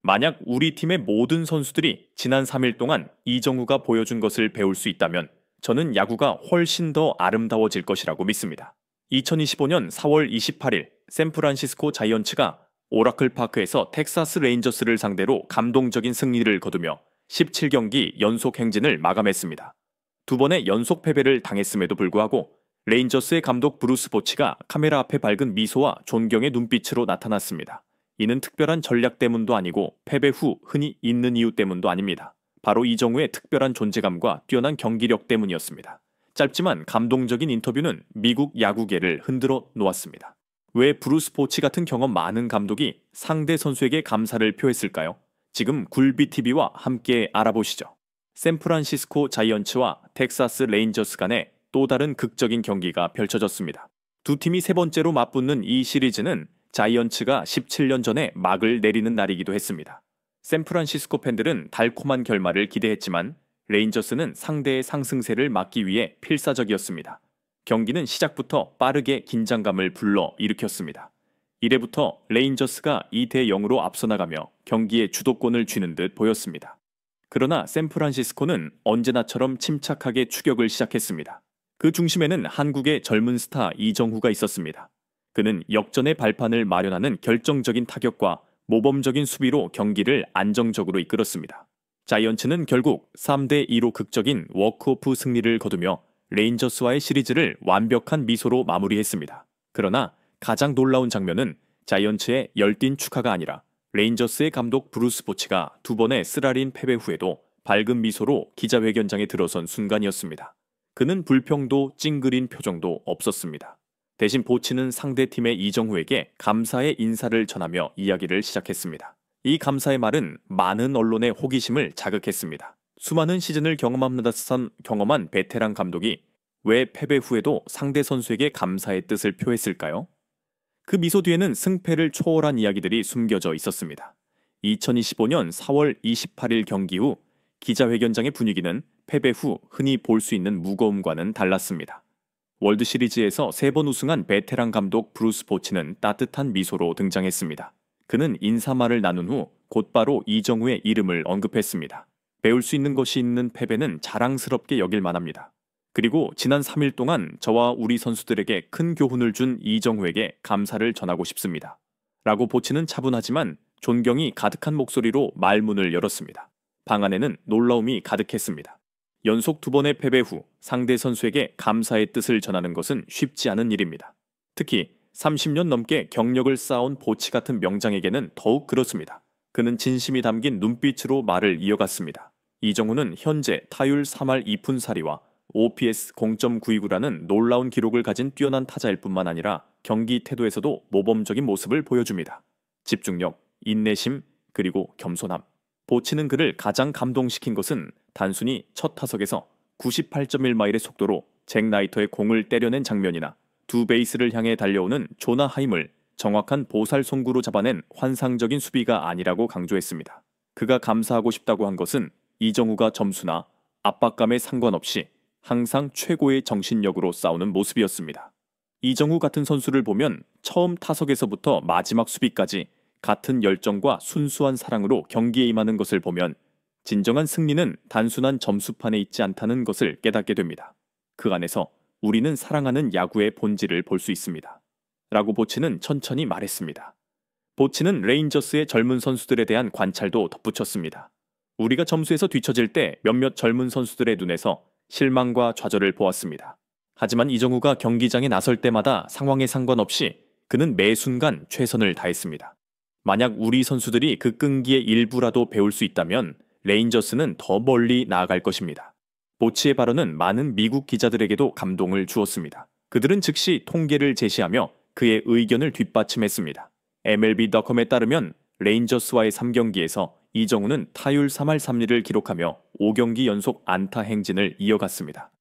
만약 우리 팀의 모든 선수들이 지난 3일 동안 이정후가 보여준 것을 배울 수 있다면 저는 야구가 훨씬 더 아름다워질 것이라고 믿습니다. 2025년 4월 28일 샌프란시스코 자이언츠가 오라클 파크에서 텍사스 레인저스를 상대로 감동적인 승리를 거두며 17경기 연속 행진을 마감했습니다. 두 번의 연속 패배를 당했음에도 불구하고 레인저스의 감독 브루스 보치가 카메라 앞에 밝은 미소와 존경의 눈빛으로 나타났습니다. 이는 특별한 전략 때문도 아니고 패배 후 흔히 있는 이유 때문도 아닙니다. 바로 이정후의 특별한 존재감과 뛰어난 경기력 때문이었습니다. 짧지만 감동적인 인터뷰는 미국 야구계를 흔들어 놓았습니다. 왜 브루스 보치 같은 경험 많은 감독이 상대 선수에게 감사를 표했을까요? 지금 굴비TV와 함께 알아보시죠. 샌프란시스코 자이언츠와 텍사스 레인저스 간의 또 다른 극적인 경기가 펼쳐졌습니다. 두 팀이 세 번째로 맞붙는 이 시리즈는 자이언츠가 17년 전에 막을 내리는 날이기도 했습니다. 샌프란시스코 팬들은 달콤한 결말을 기대했지만 레인저스는 상대의 상승세를 막기 위해 필사적이었습니다. 경기는 시작부터 빠르게 긴장감을 불러 일으켰습니다. 1회부터 레인저스가 2대 0으로 앞서 나가며 경기의 주도권을 쥐는 듯 보였습니다. 그러나 샌프란시스코는 언제나처럼 침착하게 추격을 시작했습니다. 그 중심에는 한국의 젊은 스타 이정후가 있었습니다. 그는 역전의 발판을 마련하는 결정적인 타격과 모범적인 수비로 경기를 안정적으로 이끌었습니다. 자이언츠는 결국 3대 2로 극적인 워크오프 승리를 거두며 레인저스와의 시리즈를 완벽한 미소로 마무리했습니다. 그러나 가장 놀라운 장면은 자이언츠의 열띤 축하가 아니라 레인저스의 감독 브루스 보치가 두 번의 쓰라린 패배 후에도 밝은 미소로 기자회견장에 들어선 순간이었습니다. 그는 불평도 찡그린 표정도 없었습니다. 대신 보치는 상대팀의 이정후에게 감사의 인사를 전하며 이야기를 시작했습니다. 이 감사의 말은 많은 언론의 호기심을 자극했습니다. 수많은 시즌을 경험한 베테랑 감독이 왜 패배 후에도 상대 선수에게 감사의 뜻을 표했을까요? 그 미소 뒤에는 승패를 초월한 이야기들이 숨겨져 있었습니다. 2025년 4월 28일 경기 후 기자회견장의 분위기는 패배 후 흔히 볼 수 있는 무거움과는 달랐습니다. 월드시리즈에서 3번 우승한 베테랑 감독 브루스 보치는 따뜻한 미소로 등장했습니다. 그는 인사말을 나눈 후 곧바로 이정후의 이름을 언급했습니다. 배울 수 있는 것이 있는 패배는 자랑스럽게 여길 만합니다. 그리고 지난 3일 동안 저와 우리 선수들에게 큰 교훈을 준 이정후에게 감사를 전하고 싶습니다. 라고 보치는 차분하지만 존경이 가득한 목소리로 말문을 열었습니다. 방 안에는 놀라움이 가득했습니다. 연속 두 번의 패배 후 상대 선수에게 감사의 뜻을 전하는 것은 쉽지 않은 일입니다. 특히 30년 넘게 경력을 쌓아온 보치 같은 명장에게는 더욱 그렇습니다. 그는 진심이 담긴 눈빛으로 말을 이어갔습니다. 이정후는 현재 타율 3할 2푼 4리와 OPS 0.929라는 놀라운 기록을 가진 뛰어난 타자일 뿐만 아니라 경기 태도에서도 모범적인 모습을 보여줍니다. 집중력, 인내심, 그리고 겸손함. 보치는 그를 가장 감동시킨 것은 단순히 첫 타석에서 98.1마일의 속도로 잭 나이터의 공을 때려낸 장면이나 두 베이스를 향해 달려오는 조나 하임을 정확한 보살 송구로 잡아낸 환상적인 수비가 아니라고 강조했습니다. 그가 감사하고 싶다고 한 것은 이정후가 점수나 압박감에 상관없이 항상 최고의 정신력으로 싸우는 모습이었습니다. 이정후 같은 선수를 보면 처음 타석에서부터 마지막 수비까지 같은 열정과 순수한 사랑으로 경기에 임하는 것을 보면 진정한 승리는 단순한 점수판에 있지 않다는 것을 깨닫게 됩니다. 그 안에서 우리는 사랑하는 야구의 본질을 볼 수 있습니다. 라고 보치는 천천히 말했습니다. 보치는 레인저스의 젊은 선수들에 대한 관찰도 덧붙였습니다. 우리가 점수에서 뒤처질 때 몇몇 젊은 선수들의 눈에서 실망과 좌절을 보았습니다. 하지만 이정후가 경기장에 나설 때마다 상황에 상관없이 그는 매 순간 최선을 다했습니다. 만약 우리 선수들이 그 끈기의 일부라도 배울 수 있다면 레인저스는 더 멀리 나아갈 것입니다. 보치의 발언은 많은 미국 기자들에게도 감동을 주었습니다. 그들은 즉시 통계를 제시하며 그의 의견을 뒷받침했습니다. MLB.com에 따르면 레인저스와의 3경기에서 이정후는 타율 3할 3리를 기록하며 5경기 연속 안타 행진을 이어갔습니다.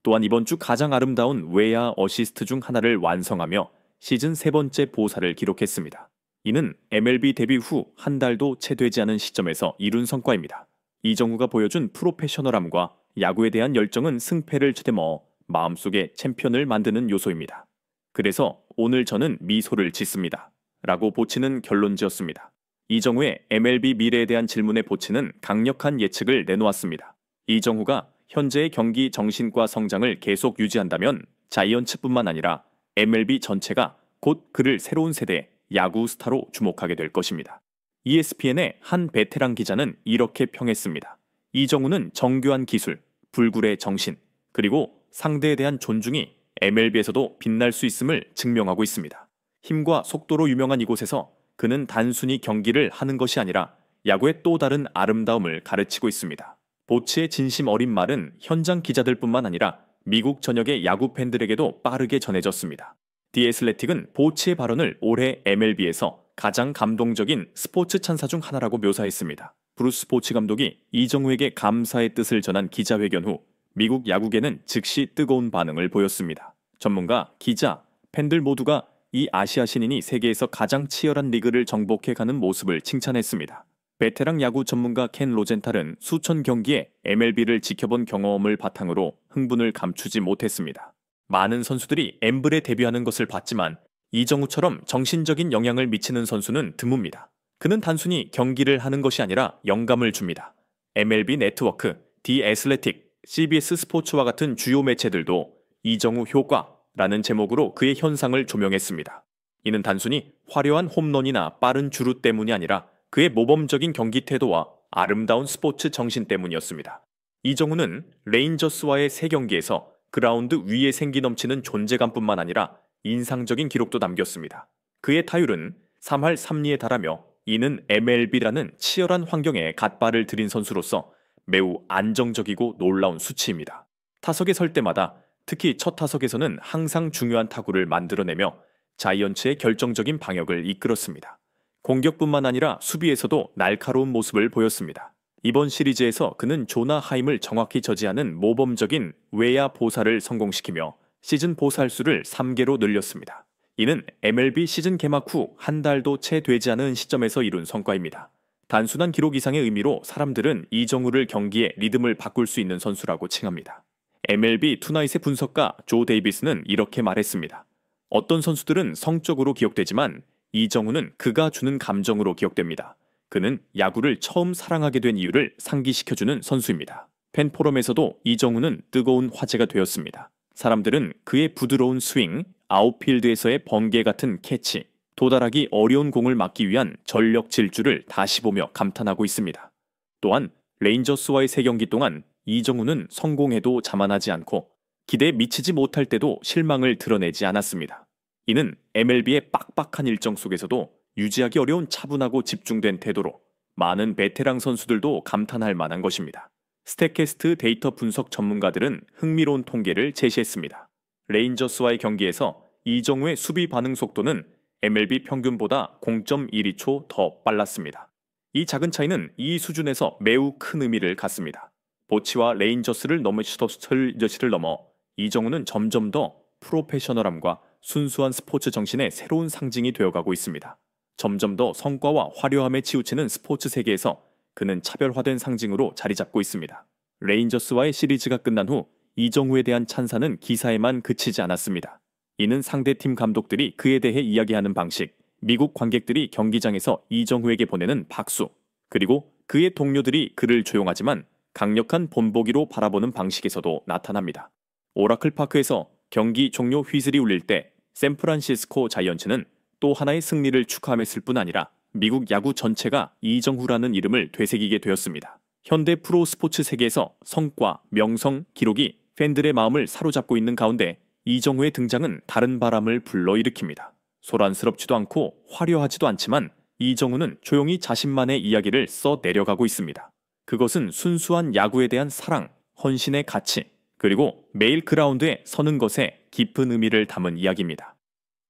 또한 이번 주 가장 아름다운 외야 어시스트 중 하나를 완성하며 시즌 세 번째 보살을 기록했습니다. 이는 MLB 데뷔 후 한 달도 채 되지 않은 시점에서 이룬 성과입니다. 이정후가 보여준 프로페셔널함과 야구에 대한 열정은 승패를 쳐대먹어 마음속에 챔피언을 만드는 요소입니다. 그래서 오늘 저는 미소를 짓습니다. 라고 보치는 결론지었습니다. 이정후의 MLB 미래에 대한 질문에 보치는 강력한 예측을 내놓았습니다. 이정후가 현재의 경기 정신과 성장을 계속 유지한다면 자이언츠뿐만 아니라 MLB 전체가 곧 그를 새로운 세대의 야구 스타로 주목하게 될 것입니다. ESPN의 한 베테랑 기자는 이렇게 평했습니다. 이정후는 정교한 기술, 불굴의 정신, 그리고 상대에 대한 존중이 MLB에서도 빛날 수 있음을 증명하고 있습니다. 힘과 속도로 유명한 이곳에서 그는 단순히 경기를 하는 것이 아니라 야구의 또 다른 아름다움을 가르치고 있습니다. 보치의 진심 어린 말은 현장 기자들뿐만 아니라 미국 전역의 야구 팬들에게도 빠르게 전해졌습니다. 디 애슬레틱은 보치의 발언을 올해 MLB에서 가장 감동적인 스포츠 찬사 중 하나라고 묘사했습니다. 브루스 보치 감독이 이정후에게 감사의 뜻을 전한 기자회견 후 미국 야구계는 즉시 뜨거운 반응을 보였습니다. 전문가, 기자, 팬들 모두가 이 아시아 신인이 세계에서 가장 치열한 리그를 정복해 가는 모습을 칭찬했습니다. 베테랑 야구 전문가 켄 로젠탈은 수천 경기의 MLB를 지켜본 경험을 바탕으로 흥분을 감추지 못했습니다. 많은 선수들이 엠블에 데뷔하는 것을 봤지만 이정후처럼 정신적인 영향을 미치는 선수는 드뭅니다. 그는 단순히 경기를 하는 것이 아니라 영감을 줍니다. MLB 네트워크, 디 애슬레틱, CBS 스포츠와 같은 주요 매체들도 이정후 효과라는 제목으로 그의 현상을 조명했습니다. 이는 단순히 화려한 홈런이나 빠른 주루 때문이 아니라 그의 모범적인 경기 태도와 아름다운 스포츠 정신 때문이었습니다. 이정후는 레인저스와의 3경기에서 그라운드 위에 생기 넘치는 존재감뿐만 아니라 인상적인 기록도 남겼습니다. 그의 타율은 3할 3리에 달하며 이는 MLB라는 치열한 환경에 갓발을 들인 선수로서 매우 안정적이고 놀라운 수치입니다. 타석에 설 때마다 특히 첫 타석에서는 항상 중요한 타구를 만들어내며 자이언츠의 결정적인 방역을 이끌었습니다. 공격뿐만 아니라 수비에서도 날카로운 모습을 보였습니다. 이번 시리즈에서 그는 조나 하임을 정확히 저지하는 모범적인 외야 보살을 성공시키며 시즌 보살수를 3개로 늘렸습니다. 이는 MLB 시즌 개막 후 한 달도 채 되지 않은 시점에서 이룬 성과입니다. 단순한 기록 이상의 의미로 사람들은 이정후를 경기의 리듬을 바꿀 수 있는 선수라고 칭합니다. MLB 투나잇의 분석가 조 데이비스는 이렇게 말했습니다. 어떤 선수들은 성적으로 기억되지만 이정후는 그가 주는 감정으로 기억됩니다. 그는 야구를 처음 사랑하게 된 이유를 상기시켜주는 선수입니다. 팬포럼에서도 이정후는 뜨거운 화제가 되었습니다. 사람들은 그의 부드러운 스윙, 아웃필드에서의 번개 같은 캐치, 도달하기 어려운 공을 막기 위한 전력 질주를 다시 보며 감탄하고 있습니다. 또한 레인저스와의 3경기 동안 이정후는 성공해도 자만하지 않고 기대에 미치지 못할 때도 실망을 드러내지 않았습니다. 이는 MLB의 빡빡한 일정 속에서도 유지하기 어려운 차분하고 집중된 태도로 많은 베테랑 선수들도 감탄할 만한 것입니다. 스태캐스트 데이터 분석 전문가들은 흥미로운 통계를 제시했습니다. 레인저스와의 경기에서 이정후의 수비 반응 속도는 MLB 평균보다 0.12초 더 빨랐습니다. 이 작은 차이는 이 수준에서 매우 큰 의미를 갖습니다. 보치와 레인저스를 넘어 이정후는 점점 더 프로페셔널함과 순수한 스포츠 정신의 새로운 상징이 되어가고 있습니다. 점점 더 성과와 화려함에 치우치는 스포츠 세계에서 그는 차별화된 상징으로 자리 잡고 있습니다. 레인저스와의 시리즈가 끝난 후 이정후에 대한 찬사는 기사에만 그치지 않았습니다. 이는 상대팀 감독들이 그에 대해 이야기하는 방식, 미국 관객들이 경기장에서 이정후에게 보내는 박수, 그리고 그의 동료들이 그를 조용하지만 강력한 본보기로 바라보는 방식에서도 나타납니다. 오라클 파크에서 경기 종료 휘슬이 울릴 때 샌프란시스코 자이언츠는 또 하나의 승리를 축하했을 뿐 아니라 미국 야구 전체가 이정후라는 이름을 되새기게 되었습니다. 현대 프로 스포츠 세계에서 성과, 명성, 기록이 팬들의 마음을 사로잡고 있는 가운데 이정후의 등장은 다른 바람을 불러일으킵니다. 소란스럽지도 않고 화려하지도 않지만 이정후는 조용히 자신만의 이야기를 써 내려가고 있습니다. 그것은 순수한 야구에 대한 사랑, 헌신의 가치, 그리고 매일 그라운드에 서는 것에 깊은 의미를 담은 이야기입니다.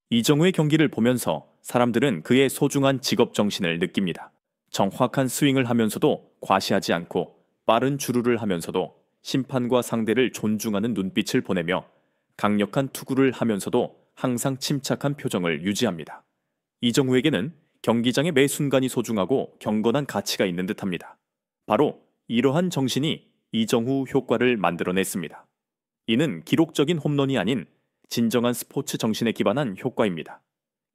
이정후의 경기를 보면서 사람들은 그의 소중한 직업 정신을 느낍니다. 정확한 스윙을 하면서도 과시하지 않고 빠른 주루를 하면서도 심판과 상대를 존중하는 눈빛을 보내며 강력한 투구를 하면서도 항상 침착한 표정을 유지합니다. 이정후에게는 경기장의 매 순간이 소중하고 경건한 가치가 있는 듯합니다. 바로 이러한 정신이 이정후 효과를 만들어냈습니다. 이는 기록적인 홈런이 아닌 진정한 스포츠 정신에 기반한 효과입니다.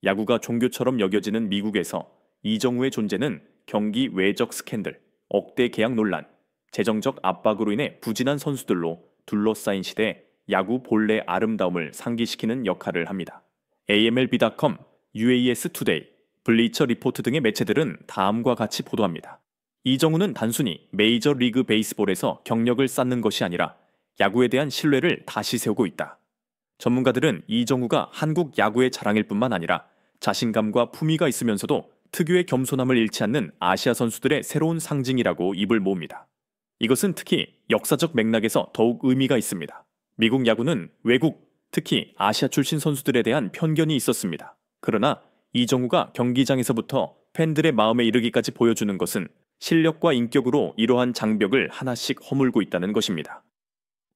야구가 종교처럼 여겨지는 미국에서 이정우의 존재는 경기 외적 스캔들, 억대 계약 논란, 재정적 압박으로 인해 부진한 선수들로 둘러싸인 시대에 야구 본래의 아름다움을 상기시키는 역할을 합니다. AMLB.com, UAS 투데이, 블리처 리포트 등의 매체들은 다음과 같이 보도합니다. 이정우는 단순히 메이저리그 베이스볼에서 경력을 쌓는 것이 아니라 야구에 대한 신뢰를 다시 세우고 있다. 전문가들은 이정우가 한국 야구의 자랑일 뿐만 아니라 자신감과 품위가 있으면서도 특유의 겸손함을 잃지 않는 아시아 선수들의 새로운 상징이라고 입을 모읍니다. 이것은 특히 역사적 맥락에서 더욱 의미가 있습니다. 미국 야구는 외국, 특히 아시아 출신 선수들에 대한 편견이 있었습니다. 그러나 이정우가 경기장에서부터 팬들의 마음에 이르기까지 보여주는 것은 실력과 인격으로 이러한 장벽을 하나씩 허물고 있다는 것입니다.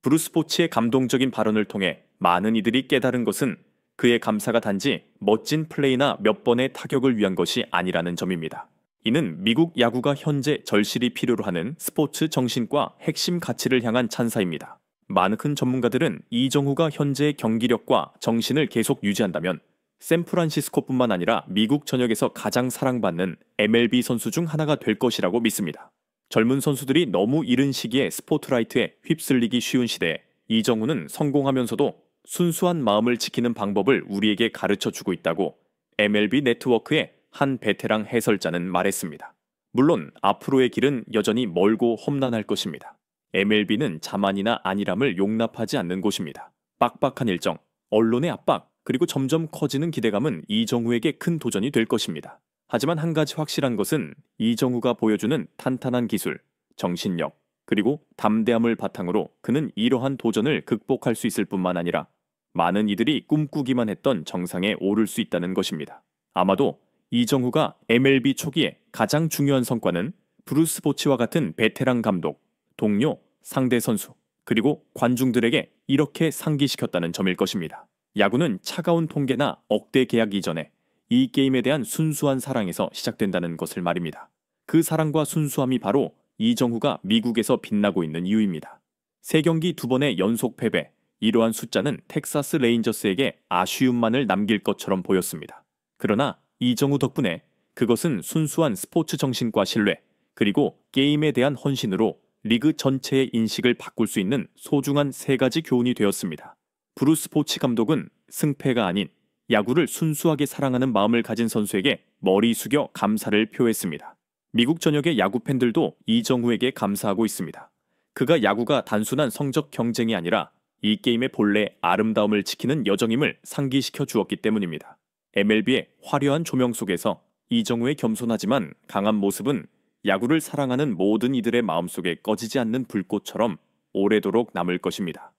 브루스포츠의 감동적인 발언을 통해 많은 이들이 깨달은 것은 그의 감사가 단지 멋진 플레이나 몇 번의 타격을 위한 것이 아니라는 점입니다. 이는 미국 야구가 현재 절실히 필요로 하는 스포츠 정신과 핵심 가치를 향한 찬사입니다. 많은 전문가들은 이정우가 현재의 경기력과 정신을 계속 유지한다면 샌프란시스코뿐만 아니라 미국 전역에서 가장 사랑받는 MLB 선수 중 하나가 될 것이라고 믿습니다. 젊은 선수들이 너무 이른 시기에 스포트라이트에 휩쓸리기 쉬운 시대에 이정우는 성공하면서도 순수한 마음을 지키는 방법을 우리에게 가르쳐주고 있다고 MLB 네트워크의 한 베테랑 해설자는 말했습니다. 물론 앞으로의 길은 여전히 멀고 험난할 것입니다. MLB는 자만이나 안일함을 용납하지 않는 곳입니다. 빡빡한 일정, 언론의 압박, 그리고 점점 커지는 기대감은 이정우에게 큰 도전이 될 것입니다. 하지만 한 가지 확실한 것은 이정우가 보여주는 탄탄한 기술, 정신력, 그리고 담대함을 바탕으로 그는 이러한 도전을 극복할 수 있을 뿐만 아니라 많은 이들이 꿈꾸기만 했던 정상에 오를 수 있다는 것입니다. 아마도 이정우가 MLB 초기에 가장 중요한 성과는 브루스 보치와 같은 베테랑 감독, 동료, 상대 선수, 그리고 관중들에게 이렇게 상기시켰다는 점일 것입니다. 야구는 차가운 통계나 억대 계약 이전에 이 게임에 대한 순수한 사랑에서 시작된다는 것을 말입니다. 그 사랑과 순수함이 바로 이정우가 미국에서 빛나고 있는 이유입니다. 3경기 2번의 연속 패배, 이러한 숫자는 텍사스 레인저스에게 아쉬움만을 남길 것처럼 보였습니다. 그러나 이정우 덕분에 그것은 순수한 스포츠 정신과 신뢰, 그리고 게임에 대한 헌신으로 리그 전체의 인식을 바꿀 수 있는 소중한 3가지 교훈이 되었습니다. 브루스 보치 감독은 승패가 아닌 야구를 순수하게 사랑하는 마음을 가진 선수에게 머리 숙여 감사를 표했습니다. 미국 전역의 야구 팬들도 이정우에게 감사하고 있습니다. 그가 야구가 단순한 성적 경쟁이 아니라 이 게임의 본래 아름다움을 지키는 여정임을 상기시켜 주었기 때문입니다. MLB의 화려한 조명 속에서 이정우의 겸손하지만 강한 모습은 야구를 사랑하는 모든 이들의 마음속에 꺼지지 않는 불꽃처럼 오래도록 남을 것입니다.